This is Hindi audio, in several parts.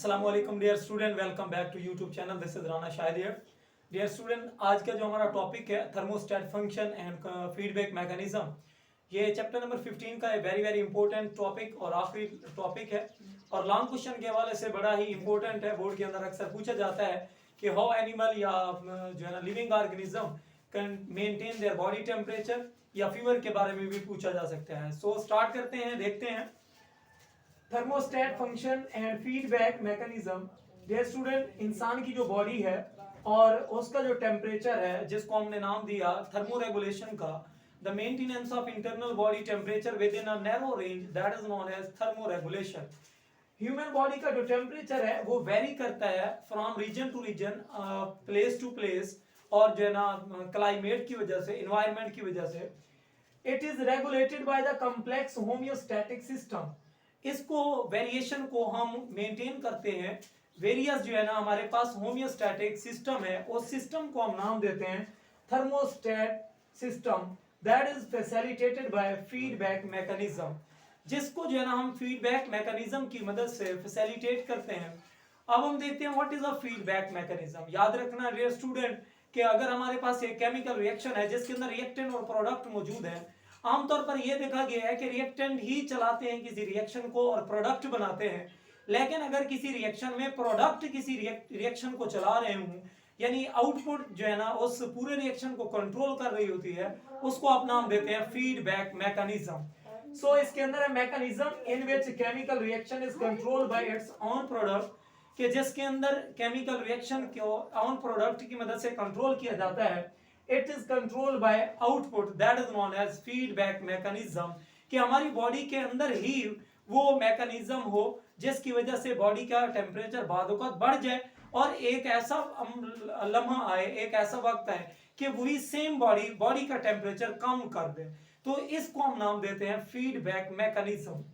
अस्सलाम वालेकुम dear student, welcome back to YouTube channel. This is Rana Shahid here. Dear student, आज का जो हमारा टॉपिक है thermostat function and feedback mechanism, ये चैप्टर नंबर 15 का वेरी वेरी इंपॉर्टेंट टॉपिक और आखिरी टॉपिक है और लॉन्ग क्वेश्चन के हवाले से बड़ा ही इंपॉर्टेंट है। बोर्ड के अंदर अक्सर पूछा जाता है कि हाउ एनिमल या जो है ना living organism can maintain their body temperature, या फीवर के बारे में भी पूछा जा सकता है। सो स्टार्ट करते हैं, देखते हैं thermostat function and feedback mechanism. Dear student, इंसान की जो बॉडी है और उसका जो टेम्परेचर है, जिसको हमने नाम दिया थर्मो रेगुलेशन का, the maintenance of internal body temperature within a narrow range, that is known as thermoregulation. Human body का जो टेम्परेचर है वो वेरी करता है from region to region, place to place, और जो है ना क्लाइमेट की वजह से, इन्वायरमेंट की वजह से। It is regulated by the complex homeostatic system. इसको वेरिएशन को हम मेंटेन करते हैं। वेरियस जो है ना हमारे पास होम्योस्टैटिक सिस्टम है, उस सिस्टम को हम नाम देते हैं thermostat system, that is facilitated bye feedback mechanism, जिसको जो है ना हम फीडबैक मैकेनिज्म की मदद से फैसिलिटेट करते हैं। अब हम देखते हैं what is a feedback mechanism. याद रखना डियर स्टूडेंट कि अगर हमारे पास एक केमिकल रिएक्शन है जिसके अंदर रिएक्टेंट और प्रोडक्ट मौजूद है, आमतौर पर यह देखा गया है कि रिएक्टेंट ही चलाते हैं किसी रिएक्शन को और प्रोडक्ट बनाते हैं। लेकिन अगर किसी रिएक्शन में प्रोडक्ट किसी रिएक्शन को चला रहे हों, यानी आउटपुट जो है ना उस पूरे रिएक्शन को कंट्रोल कर रही होती है, उसको आप नाम देते हैं फीडबैक मैकेनिज्म। सो इसके अंदर है mechanism in which chemical reaction is controlled by its own product, कि जिसके अंदर केमिकल रिएक्शन को ओन प्रोडक्ट की मदद से कंट्रोल किया जाता है। It is controlled by output, that is known as feedback mechanism, कि हमारी बॉडी के अंदर ही वो मैकेनिज्म हो जिसकी वजह से बॉडी का टेम्परेचर बादौकत बढ़ जाए और एक ऐसा लम्हा आए, एक ऐसा वक्त आए कि वही सेम बॉडी का टेम्परेचर कम कर दे। तो इसको हम नाम देते हैं feedback mechanism.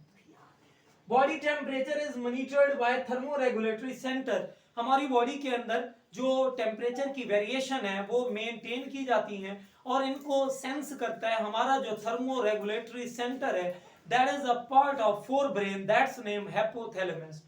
Body temperature is monitored by thermoregulatory centre. हमारी बॉडी के अंदर जो टेम्परेचर की वेरिएशन है वो मेंटेन की जाती हैं और इनको सेंस करता है हमारा जो थर्मोरेगुलेटरी सेंटर है, that is a part of forebrain, that's name hypothalamus.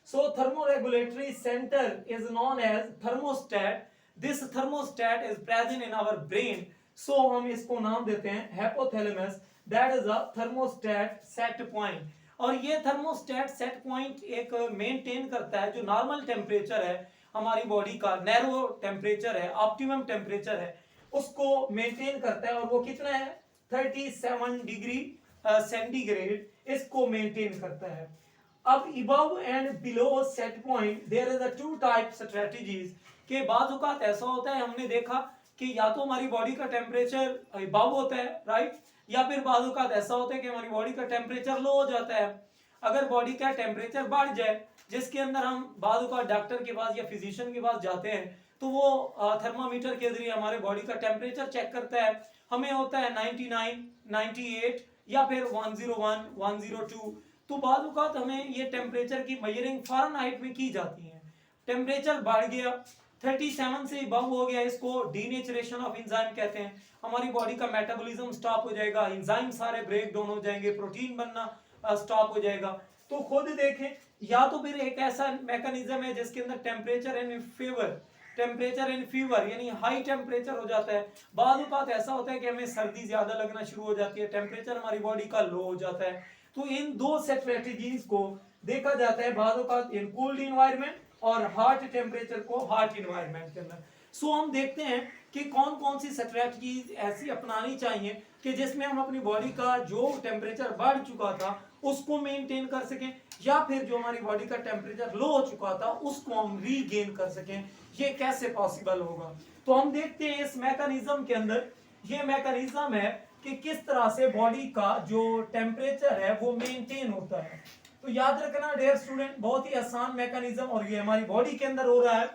So thermoregulatory centre is known as thermostat. This thermostat is present in our brain, so हम इसको नाम देते हैं hypothalamus, that is a thermostat set point. और ये थर्मोस्टेट सेट पॉइंट एक मेंटेन करता है जो नॉर्मल टेम्परेचर है हमारी बॉडी का, नैरो टेम्परेचर है, ऑप्टिमम टेम्परेचर है, उसको मेंटेन करता है। और वो कितना है? 37 डिग्री सेंटीग्रेड इसको मेंटेन करता है। अब above and below set point there is a two type strategies, के बाद औकात ऐसा होता है, हमने देखा कि या तो हमारी बॉडी का टेम्परेचर इबव होता है, राइट, या फिर बाद औकात ऐसा होता है कि हमारी बॉडी का टेम्परेचर लो हो जाता है। अगर बॉडी का टेम्परेचर बढ़ जाए, जिसके अंदर हम बाद औकात डॉक्टर के पास या फिजिशियन के पास जाते हैं, तो वो थर्मामीटर के जरिए हमारे बॉडी का टेम्परेचर चेक करता है। हमें होता है 99, 98 या फिर 101, 102। तो बाद औकात हमें ये टेम्परेचर की मेजरिंग फ़ारेनहाइट में की जाती है। टेम्परेचर बढ़ गया, 37 से बम हो गया, इसको डीनेचरेशन ऑफ एंजाइम कहते हैं। हमारी बॉडी का मेटाबॉलिज्म स्टॉप हो जाएगा, एंजाइम सारे ब्रेक डाउन हो जाएंगे, प्रोटीन बनना स्टॉप हो जाएगा। तो खुद देखें, या तो फिर एक ऐसा मैकेनिज्म है जिसके अंदर टेम्परेचर इन फीवर यानी हाई टेम्परेचर हो जाता है। बाद औक़ात ऐसा होता है कि हमें सर्दी ज्यादा लगना शुरू हो जाती है, टेम्परेचर हमारी बॉडी का लो हो जाता है। तो इन दो स्ट्रेटजीज को देखा जाता है बाद औक़ात इन कोल्ड इन्वायरमेंट और हार्ट टेम्परेचर को हार्ट इन्वायरमेंट के अंदर। सो हम देखते हैं कि कौन कौन सी स्ट्रेटजीज ऐसी अपनानी चाहिए कि जिसमें हम अपनी बॉडी का जो टेम्परेचर बढ़ चुका था उसको मेंटेन कर सकें, या फिर जो हमारी बॉडी का टेम्परेचर लो हो चुका था उसको हम रीगेन कर सकें। ये कैसे पॉसिबल होगा? तो हम देखते हैं इस मैकेनिज्म के अंदर, ये मैकेनिज्म है कि किस तरह से बॉडी का जो टेम्परेचर है वो मेंटेन होता है। तो याद रखना डियर स्टूडेंट, बहुत ही आसान मैकेनिज्म, और ये हमारी बॉडी के अंदर हो रहा है।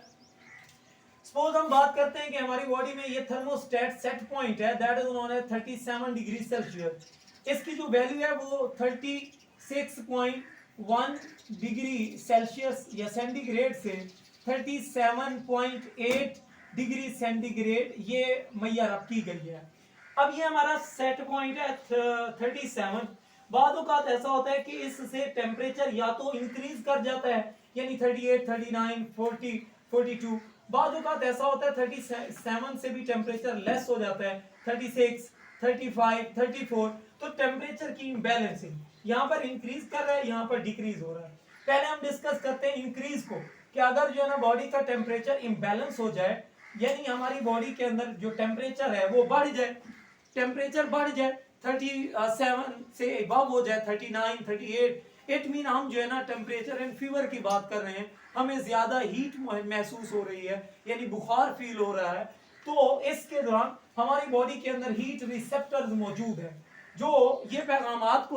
सपोज हम बात करते हैं कि हमारी बॉडी में ये थर्मोस्टेट सेट पॉइंट है, that is known as 37 degree Celsius. इसकी जो वैल्यू है वो 36.1 डिग्री सेल्सियस या सेंटीग्रेड से 37.8 डिग्री सेंटीग्रेड ये मैया की गई है। अब ये हमारा सेट पॉइंट है 37। बाद औकात ऐसा होता है कि इससे टेम्परेचर या तो इंक्रीज कर जाता है यानी 38, 39, 40, 42। बाद औक़ात ऐसा होता है 37 से भी टेम्परेचर लेस हो जाता है, 36, 35, 34। तो टेम्परेचर की इम्बैलेंसिंग, यहाँ पर इंक्रीज कर रहा है, यहाँ पर डिक्रीज हो रहा है। पहले हम डिस्कस करते हैं इंक्रीज को, कि अगर जो है ना बॉडी का टेम्परेचर इम्बैलेंस हो जाए, यानी हमारी बॉडी के अंदर जो टेम्परेचर है वो बढ़ जाए, टेम्परेचर बढ़ जाए 37 से अबव हो जाए, 39, 38, इट मीन हम जो है ना टेम्परेचर एंड फीवर की बात कर रहे हैं, हमें ज्यादा हीट महसूस हो रही है, यानी बुखार फील हो रहा है। तो इसके दौरान हमारी बॉडी के अंदर हीट रिसेप्टर्स मौजूद है, जो ये पैगामात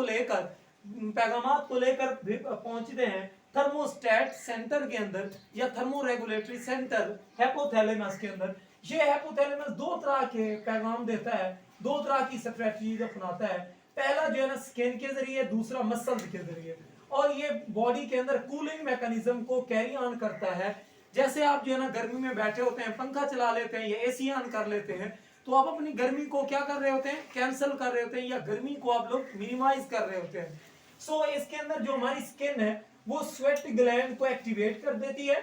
को लेकर पहुंचते हैं थर्मोस्टेट सेंटर के अंदर, या थर्मो रेगुलेटरी सेंटर हाइपोथैलेमस के अंदर। ये हाइपोथैलेमस दो तरह के पैगाम देता है, दो तरह की स्ट्रेटजीज अपनाता है। पहला जो है ना स्किन के जरिए, दूसरा मसल्स के जरिए। और ये बॉडी के अंदर कूलिंग मैकेनिज्म को कैरी ऑन करता है। जैसे आप जो है ना गर्मी में बैठे होते हैं, पंखा चला लेते हैं या एसी ऑन कर लेते हैं, तो आप अपनी गर्मी को क्या कर रहे होते हैं, कैंसिल कर रहे होते हैं, या गर्मी को आप लोग मिनिमाइज कर रहे होते हैं। सो इसके अंदर जो हमारी स्किन है वो स्वेट ग्लैंड को एक्टिवेट कर देती है,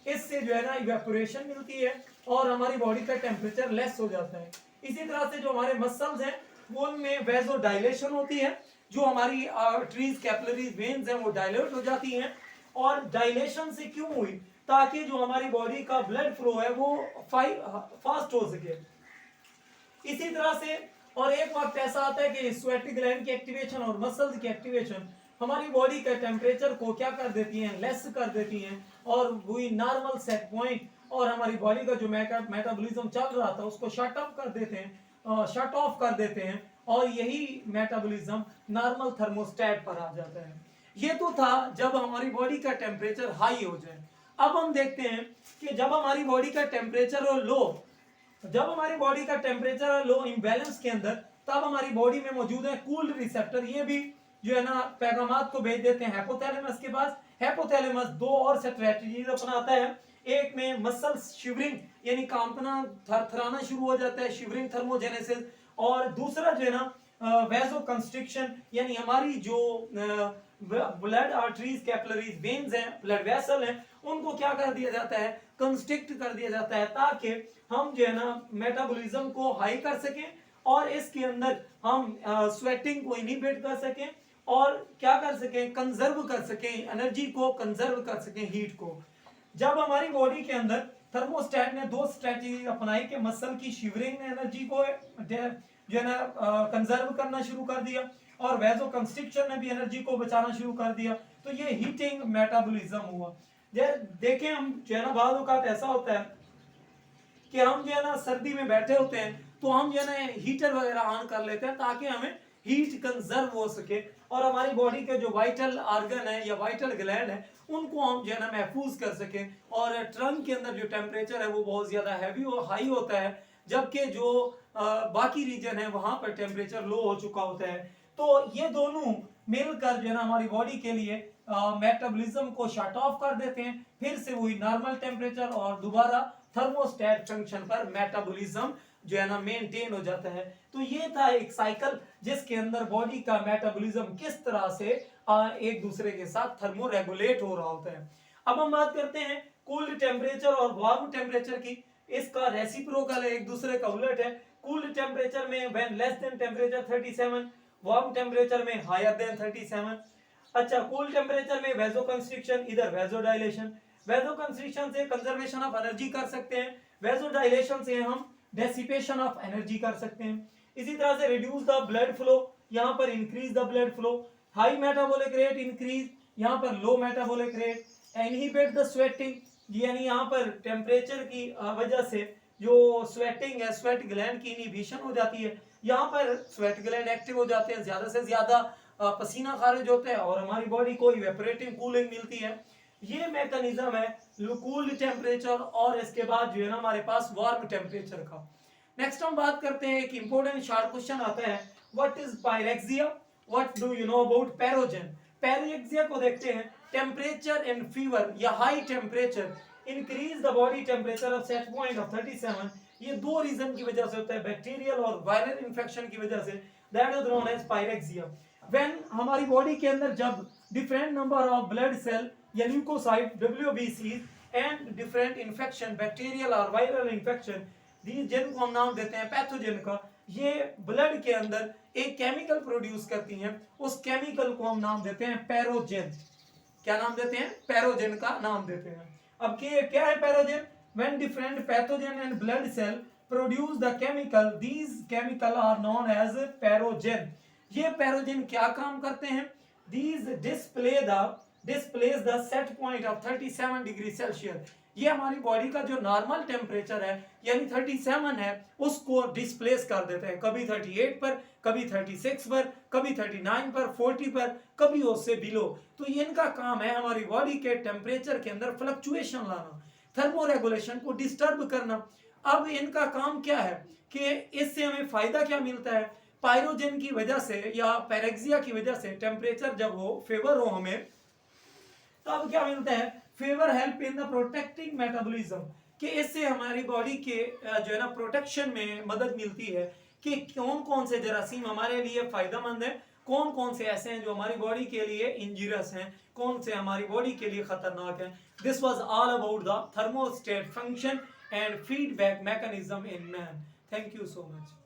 इससे जो है ना इवेपोरेशन मिलती है और हमारी बॉडी का टेम्परेचर लेस हो जाता है। इसी तरह से जो हमारे मसल्स हैं वो उनमें वेजो डायलेशन होती है, जो हमारी आर्टरीज, कैपिलरीज, वेन्स हैं वो डायलेट हो जाती हैं। और डायलेशन से क्यों हुई, ताकि जो हमारी बॉडी का ब्लड फ्लो है वो फास्ट हो सके। इसी तरह से और एक वक्त ऐसा आता है कि स्वेटिक ग्लैंड की एक्टिवेशन और मसल्स की एक्टिवेशन हमारी बॉडी के टेम्परेचर को क्या कर देती हैं, लेस कर देती हैं, और वही नॉर्मल सेट पॉइंट और हमारी बॉडी का जो मेटाबॉलिज्म चल रहा था उसको शट ऑफ कर देते हैं, और यही मेटाबॉलिज्म नॉर्मल थर्मोस्टेट पर आ जाता है। ये तो था जब हमारी बॉडी का टेम्परेचर हाई हो जाए। अब हम देखते हैं कि जब हमारी बॉडी का टेम्परेचर हो लो, जब हमारी बॉडी का टेम्परेचर लो इम्बैलेंस के अंदर, तब हमारी बॉडी में मौजूद है कूल्ड रिसेप्टर। ये भी जो है ना पैगामात को भेज देते हैं हाइपोथैलेमस के पास। हाइपोथैलेमस दो और स्ट्रेटजीज अपनाता है। एक में मसल शिवरिंग, यानी कांपना, थरथराना शुरू हो जाता है, शिवरिंग थर्मोजेनेसिस। और दूसरा जो है ना वेजो कंस्ट्रिक्शन, यानी हमारी जो ब्लड आर्टरीज, कैपिलरीज, वेन्स हैं, ब्लड वेसल हैं, उनको क्या कर दिया जाता है, कंस्ट्रिक्ट कर दिया जाता है, ताकि हम जो है ना मेटाबॉलिज्म को हाई कर सकें और इसके अंदर हम स्वेटिंग को इनहिबिट कर सकें और क्या कर सकें, कंजर्व कर सकें एनर्जी को, कंजर्व कर सकें हीट को। जब हमारी बॉडी के अंदर थर्मोस्टेट ने दो स्ट्रेटजी अपनाई कि मसल की शिवरिंग ने एनर्जी को जो है ना कंजर्व करना शुरू कर दिया, और वेजो कंस्ट्रिक्शन ने भी एनर्जी को बचाना शुरू कर दिया, तो ये हीटिंग मेटाबॉलिज्म हुआ। देखें हम जो है ना बाद औक़ात ऐसा होता है कि हम जो है ना सर्दी में बैठे होते हैं, तो हम जो है ना हीटर वगैरह ऑन कर लेते हैं ताकि हमें हीट कंजर्व हो सके, और हमारी बॉडी के जो वाइटल ऑर्गन है या वाइटल ग्लैंड है उनको हम जो है ना महफूज कर सके। और ट्रंक के अंदर जो टेम्परेचर है वो बहुत ज्यादा हैवी और हाई होता है, जबकि जो बाकी रीजन है वहां पर टेम्परेचर लो हो चुका होता है। तो ये दोनों मिलकर जो है ना हमारी बॉडी के लिए मेटाबॉलिज्म को शट ऑफ कर देते हैं, फिर से वही नॉर्मल टेम्परेचर और दोबारा थर्मोस्टेट फंक्शन पर मेटाबॉलिज्म जो है ना मेंटेन हो जाता है। तो ये था एक साइकिल जिसके अंदर बॉडी का मेटाबॉलिज्म किस तरह से एक दूसरे के साथ थर्मो रेगुलेट हो रहा होता है। अब हम बात करते हैं कूल्ड टेम्परेचर और वार्म टेम्परेचर की। इसका रेसिप्रोकल है, एक दूसरे का उलट है। कूल्ड टेम्परेचर में when less than temperature 37, warm temperature में हायर देन 37। अच्छा, कूल टेम्परेचर में वेजो कंस्ट्रिक्शन, इधर वेजो डायलेशन। वेजो कंस्ट्रिक्शन से कंजर्वेशन ऑफ एनर्जी कर सकते हैं, वेजो डायलेशन से हम डेसिपेशन ऑफ एनर्जी कर सकते हैं। इसी तरह से रिड्यूस द ब्लड फ्लो, यहाँ पर increase the blood flow. High metabolic rate increase, यहाँ पर low metabolic rate. Inhibit the sweating, यानी यहाँ पर टेम्परेचर की वजह से जो स्वेटिंग है, स्वेट ग्लैंड की इनहिबिशन हो जाती है। यहाँ पर स्वेट ग्लैंड एक्टिव हो जाते हैं, ज्यादा से ज्यादा पसीना खारिज होता है और हमारी बॉडी को इवेपोरेटिंग कूलिंग मिलती है। ये मैकेनिज्म है कूल्ड टेम्परेचर, और इसके बाद जो है ना हमारे पास वार्म टेम्परेचर का। नेक्स्ट हम बात करते हैं, एक इंपॉर्टेंट शार्ट क्वेश्चन आता है, what is pyrexia, what do you know about pyrogen. Pyrexia को देखते हैं। टेम्परेचर एंड फीवर या high temperature increase the body temperature of set point of 37। ये दो रीजन की वजह से होता है, बैक्टीरियल और वायरल इंफेक्शन की वजह से। That is known as pyrexia. When हमारी बॉडी के अंदर जब different number of blood cell या leucocyte WBC and different infection bacterial और वायरल इन्फेक्शन, जिनको हम नाम देते हैं पैथोजन का, ये ब्लड के अंदर एक केमिकल प्रोड्यूस करती हैं, उस केमिकल को हम नाम देते हैं पैरोजेन। क्या नाम देते हैं? पैरोजेन का नाम देते हैं। अब क्या है पैरोजेन? When different pathogen and blood cell produce the chemical, these chemical are known as पैरोजेन। ये पैरोजेन क्या काम करते हैं? These displays the set point of 37 degree Celsius. ये हमारी बॉडी का जो नॉर्मल टेम्परेचर है यानी 37 है, उसको डिस्प्लेस कर देते हैं, कभी 38 पर, कभी 36 पर, कभी 39 पर, 40 पर, कभी उससे बिलो। तो इनका काम है हमारी बॉडी के टेम्परेचर के अंदर फ्लक्चुएशन लाना, थर्मो रेगुलेशन को डिस्टर्ब करना। अब इनका काम क्या है कि इससे हमें फायदा क्या मिलता है? पायरोजेन की वजह से या पैरेक्सिया की वजह से टेम्परेचर जब हो, फेवर हो हमें, तो अब क्या मिलता है? Favour help in the protecting metabolism, कि इससे हमारी बॉडी के जो है ना प्रोटेक्शन में मदद मिलती है कि कौन कौन से जरासीम हमारे लिए फायदेमंद है, कौन कौन से ऐसे हैं जो हमारी बॉडी के लिए इंजरियस हैं, कौन से हमारी बॉडी के लिए खतरनाक हैं। This was all about the thermostat function and feedback mechanism in man. Thank you so much.